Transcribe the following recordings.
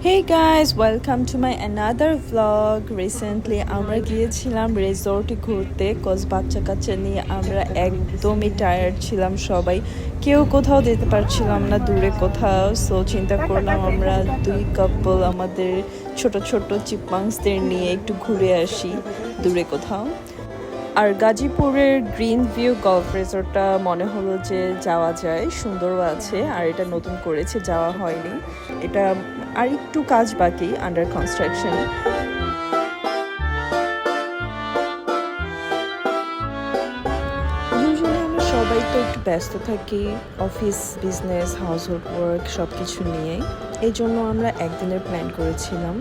Hey guys, welcome to my another vlog. Recently আমরা গিয়েছিলাম রিসোর্টে ঘুরতে কজ বাচ্চা কাচ্চা নিয়ে আমরা একদমই টায়ার্ড ছিলাম সবাই, কেউ কোথাও যেতে পারছিলাম না দূরে কোথাও। সো চিন্তা করলাম আমরা দুই কাপল আমাদের ছোট ছোট চিপমাংসদের নিয়ে একটু ঘুরে আসি দূরে কোথাও। আর গাজীপুরের গ্রিন ভিউ গলফ রিসোর্টটা মনে হলো যে যাওয়া যায়, সুন্দরও আছে আর এটা নতুন করেছে, যাওয়া হয়নি। এটা আর একটু কাজ বাকি, আন্ডার কনস্ট্রাকশন। ইউজুয়ালি আমরা সবাই তো একটু ব্যস্ত থাকি অফিস, বিজনেস, হাউসহোল্ড ওয়ার্ক সব কিছু নিয়ে। এই জন্য আমরা একদিনের প্ল্যান করেছিলাম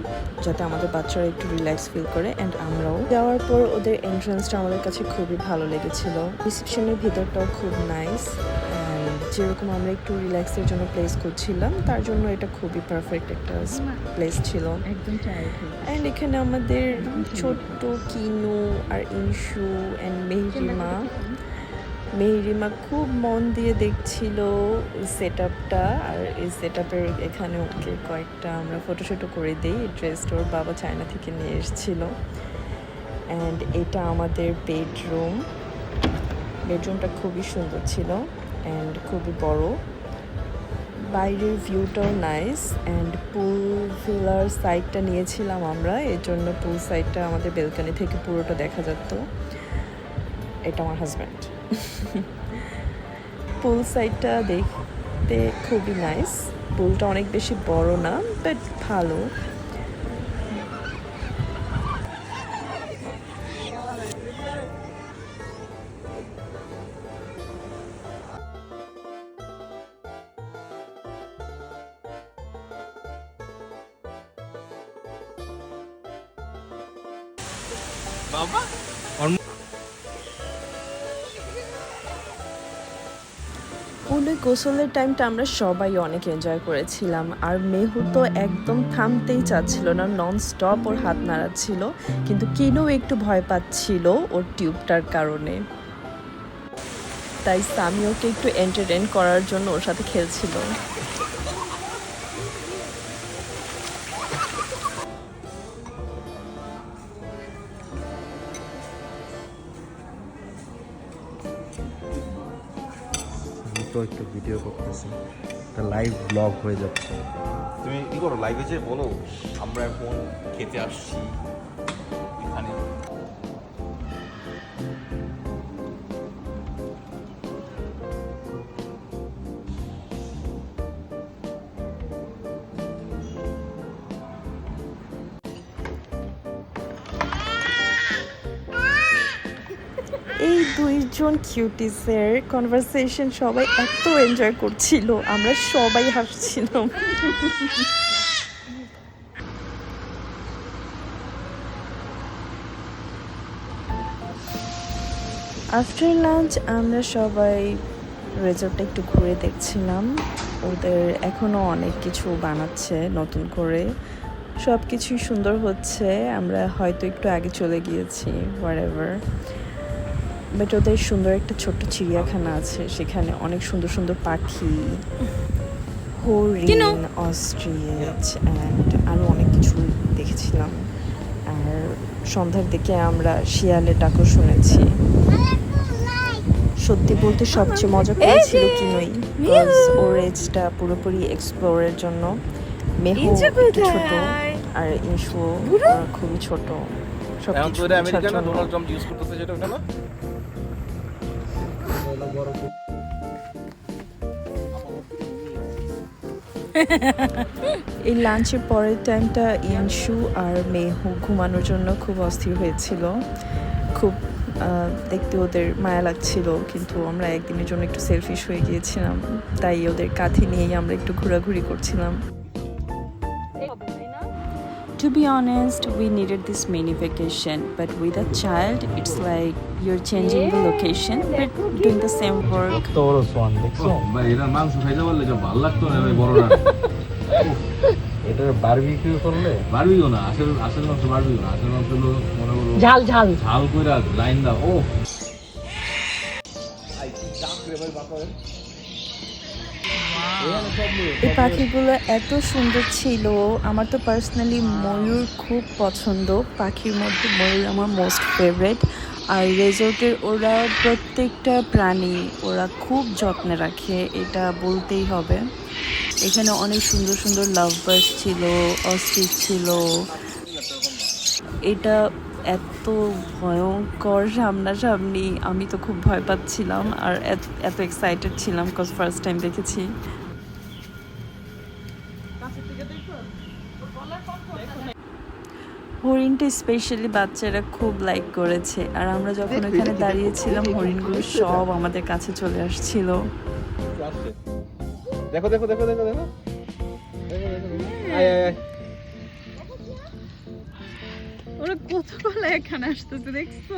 যাতে আমাদের বাচ্চারা একটু রিল্যাক্স ফিল করে অ্যান্ড আমরাও। যাওয়ার পর ওদের এন্ট্রান্সটা আমাদের কাছে খুবই ভালো লেগেছিল। রিসেপশনের ভিতরটাও খুব নাইস, যেরকম আমরা একটু রিল্যাক্সের জন্য প্লেস করছিলাম তার জন্য এটা খুবই পারফেক্ট একটা প্লেস ছিল। অ্যান্ড এখানে আমাদের ছোট্ট কিনু আর ইনশু অ্যান্ড মেহরিমা খুব মন দিয়ে দেখছিল সেট আপটা। আর এই সেট আপের এখানে ওকে কয়েকটা আমরা ফটোশুটও করে দিই। ড্রেসটা ওর বাবা চায়না থেকে নিয়ে এসেছিল। অ্যান্ড এটা আমাদের বেডরুমটা খুবই সুন্দর ছিল অ্যান্ড খুবই বড়। বাইরের ভিউটাও নাইস অ্যান্ড পুল ভিলার সাইডটা নিয়েছিলাম আমরা, এর জন্য পুল সাইডটা আমাদের বেলকনি থেকে পুরোটা দেখা যেত। এটা আমার হাজব্যান্ড। পুল সাইডটা দেখতে খুবই নাইস। পুলটা অনেক বেশি বড় না, বাট ভালো। বাবা পুলে গোসলের টাইমটা আমরা সবাই অনেক এনজয় করেছিলাম। আর মেহু তো একদম থামতেই চাচ্ছিল না, নন স্টপ ওর হাত নাড়াচ্ছিল। কিন্তু কিনু একটু ভয় পাচ্ছিল ওর টিউবটার কারণে, তাই সামি ওকে একটু এন্টারটেইন করার জন্য ওর সাথে খেলছিল। একটু ভিডিও করতেছি, একটা লাইভ ব্লগ হয়ে যাচ্ছে। তুমি কি করো লাইভে যে বলো আমরা এখন খেতে আসছি এখানে। এই দুইজন কিউটিসের কনভারসেশন সবাই এত এনজয় করছিল, আমরা সবাই হাসছিলাম। আফটার লাঞ্চ আমরা সবাই রিসোর্টটা একটু ঘুরে দেখছিলাম। ওদের এখনও অনেক কিছু বানাচ্ছে নতুন করে, সব কিছুই সুন্দর হচ্ছে। আমরা হয়তো একটু আগে চলে গিয়েছি, হোয়াটএভার। বাট ওদের সুন্দর একটা ছোট্ট চিড়িয়াখানা আছে, সেখানে অনেক সুন্দর সুন্দর পাখি, হরিণ, অস্ট্রিচ অ্যান্ড আরও অনেক কিছু দেখেছিলাম। আর সন্ধ্যার দিকে আমরা শিয়ালের ডাকও শুনেছি। সত্যি বলতে সবচেয়ে মজা পেয়েছিল কিনুই, বিকজ ওর এজটা পুরোপুরি এক্সপ্লোরের জন্য। মেহু একটু ছোট আর ইনশু খুবই ছোট। সবকিছু ডোনাল্ড ট্রাম্প ইউজ করতেছে যেটা ওটা না। এই লাঞ্চের পরের টাইমটা ইনশু আর মেহু ঘুমানোর জন্য খুব অস্থির হয়েছিল। খুব দেখতে ওদের মায়া লাগছিল, কিন্তু আমরা একদিনের জন্য একটু সেলফিশ হয়ে গিয়েছিলাম, তাই ওদের কাঁধে নিয়েই আমরা একটু ঘোরাঘুরি করছিলাম। To be honest, we needed this mini vacation, but with a child, it's like you're changing the location but doing the same work. তো বড় সোয়ান দেখছো ভাই, এটা মাংস খাইতে পারলে যা ভালো লাগতো না ভাই, বড়রা। এটা বারবিকিউ করলে বারবিও না, আসল আসল মাংস বারবিও না, আসল মাংস হলো মনে করো ঝাল ঝাল ঝাল কইরা লাইন দাও। ও আই কি চাপ রে ভাই বাবা। এই পাখিগুলো এত সুন্দর ছিল। আমার তো পার্সোনালি ময়ূর খুব পছন্দ, পাখির মধ্যে ময়ূর আমার মোস্ট ফেভারেট। আর রেজর্টের ওরা প্রত্যেকটা প্রাণী ওরা খুব যত্নে রাখে, এটা বলতেই হবে। এখানে অনেক সুন্দর সুন্দর লাভ বার্ডস ছিল, অস্ট্রিচ ছিল। এটা এত ভয়ঙ্কর সামনাসামনি, আমি তো খুব ভয় পাচ্ছিলাম আর এত এক্সাইটেড ছিলাম বিকজ ফার্স্ট টাইম দেখেছি। হরিণটা স্পেশালি বাচ্চারা খুব লাইক করেছে, আর আমরা যখন ওখানে দাঁড়িয়েছিলাম হরিণগুলো সব আমাদের কাছে চলে আসছিল। দেখো দেখো দেখো দেখো দেখো ওরা কতগুলো এখানে আসতেছে দেখছো?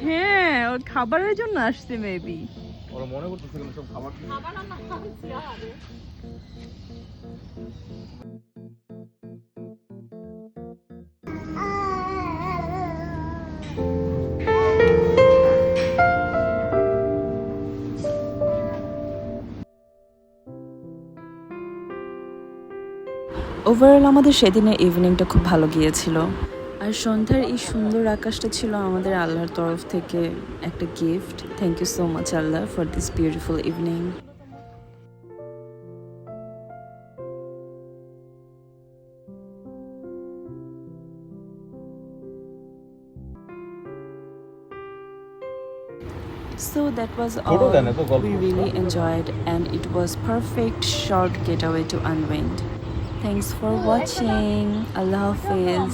হ্যাঁ, ওর খাবারের জন্য আসছে মেবি। ওরা মনে করতেছে সব খাবার ওভারঅল আমাদের সেদিনের ইভিনিংটা খুব ভালো গিয়েছিল। আর সন্ধ্যার এই সুন্দর আকাশটা ছিল আমাদের আল্লাহর তরফ থেকে একটা gift. Thank you so much Allah for this beautiful evening. So that was all. We really enjoyed and it was perfect short getaway to unwind. Thanks for watching. Allah Hafiz.